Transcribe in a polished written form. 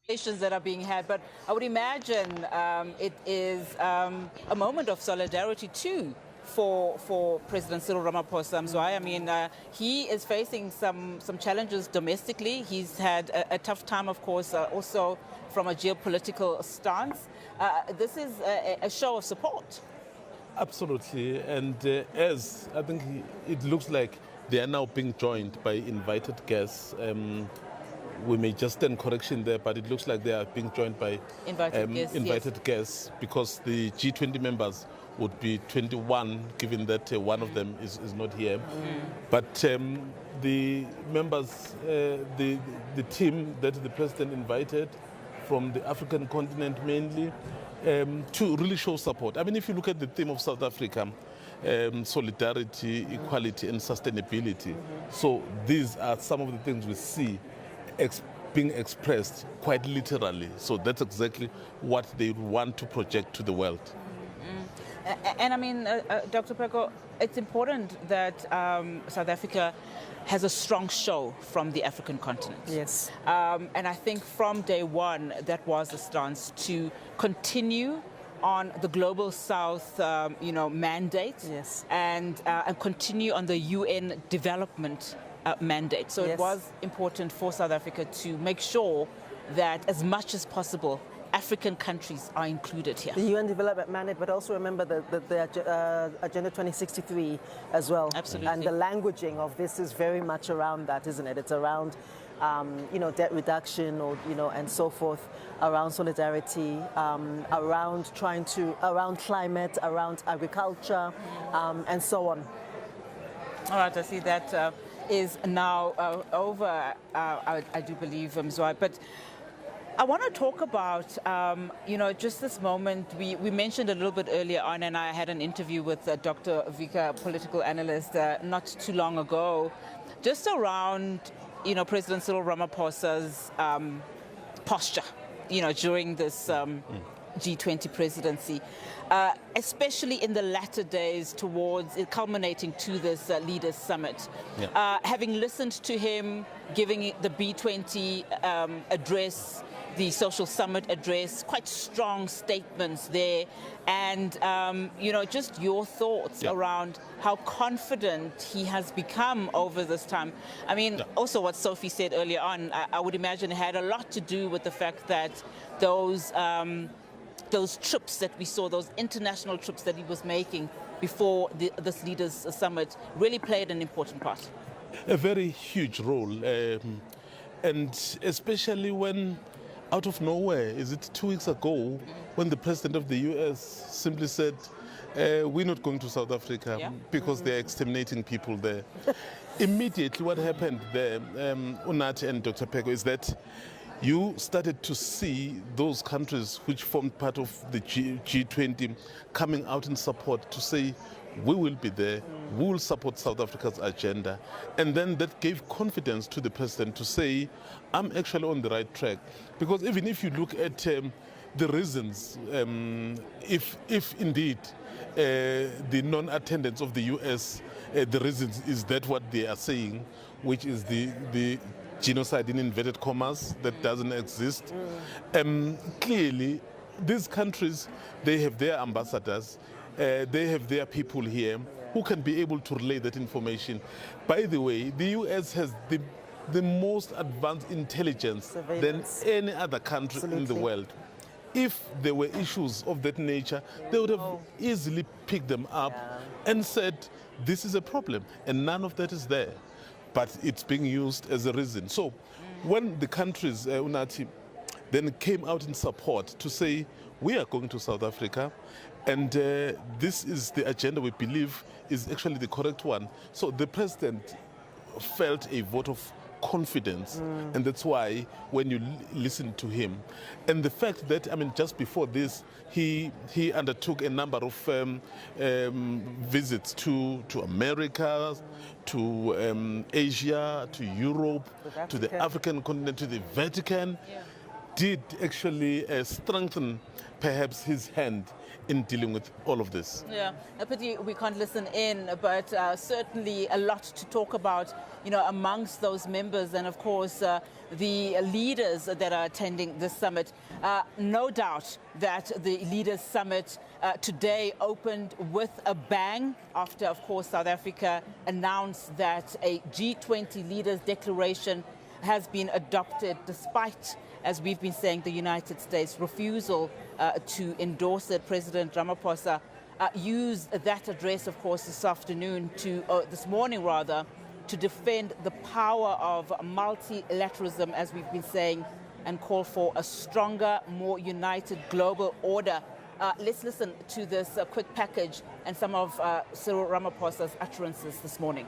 conversations that are being had, but I would imagine it is a moment of solidarity too for President Cyril Ramaphosa. I mean, he is facing some challenges domestically. He's had a tough time, of course, also from a geopolitical stance. This is a show of support. Absolutely, and as I think it looks like they are now being joined by invited guests. We may just stand correction there, but it looks like they are being joined by invited guests, because the G20 members would be 21, given that one of them is not here. But the members, the team that the president invited from the African continent mainly, to really show support. I mean, if you look at the theme of South Africa, solidarity, equality, and sustainability. So these are some of the things we see being expressed quite literally. So that's exactly what they want to project to the world. And I mean, Dr. Peko, it's important that South Africa has a strong show from the African continent. Yes. And I think from day one, that was the stance to continue on the Global South, mandate, yes, and continue on the UN development mandate. So yes, it was important for South Africa to make sure that as much as possible, African countries are included here. The UN development mandate, but also remember the Agenda 2063 as well. Absolutely. And the languaging of this is very much around that, isn't it? It's around, debt reduction, and so forth, around solidarity, around climate, around agriculture, and so on. All right, I see that is now over, I do believe, Mzwa. But I want to talk about, just this moment. We mentioned a little bit earlier on, and I had an interview with Dr. Vika, political analyst, not too long ago, just around, President Cyril Ramaphosa's posture, during this G20 presidency, especially in the latter days towards it culminating to this Leaders Summit. Yeah. Having listened to him giving the B20 address, the social summit address, quite strong statements there, and just your thoughts around how confident he has become over this time. I mean, also what Sophie said earlier on, I would imagine it had a lot to do with the fact that those trips that we saw, those international trips that he was making before this Leaders Summit, really played an important part. A very huge role, and especially when out of nowhere, is it 2 weeks ago, when the president of the US simply said, we're not going to South Africa because they're exterminating people there. Immediately what happened there, Unathi and Dr. Peko, is that you started to see those countries which formed part of the G20 coming out in support to say, we will be there, we will support South Africa's agenda. And then that gave confidence to the president to say, I'm actually on the right track. Because even if you look at the reasons, if indeed the non-attendance of the US, the reasons is that what they are saying, which is the genocide in inverted commas that doesn't exist. Clearly, these countries, they have their ambassadors, they have their people here who can be able to relay that information. By the way, the US has the most advanced intelligence than any other country in the world. If there were issues of that nature, they would have easily picked them up and said, this is a problem, and none of that is there. But it's being used as a reason. So when the countries, Unathi, then came out in support to say, we are going to South Africa, and this is the agenda we believe is actually the correct one. So the president felt a vote of confidence, and that's why when you listen to him, and the fact that, I mean, just before this, he undertook a number of visits to America, to Asia, to Europe, to the African continent, to the Vatican. did actually strengthen perhaps his hand in dealing with all of this. Yeah, but we can't listen in, but certainly a lot to talk about, amongst those members and, of course, the leaders that are attending this summit. No doubt that the Leaders Summit today opened with a bang after, of course, South Africa announced that a G20 Leaders Declaration has been adopted despite, as we've been saying, the United States' refusal to endorse it. President Ramaphosa used that address, of course, this morning, to defend the power of multilateralism, as we've been saying, and call for a stronger, more united global order. Let's listen to this quick package and some of Cyril Ramaphosa's utterances this morning.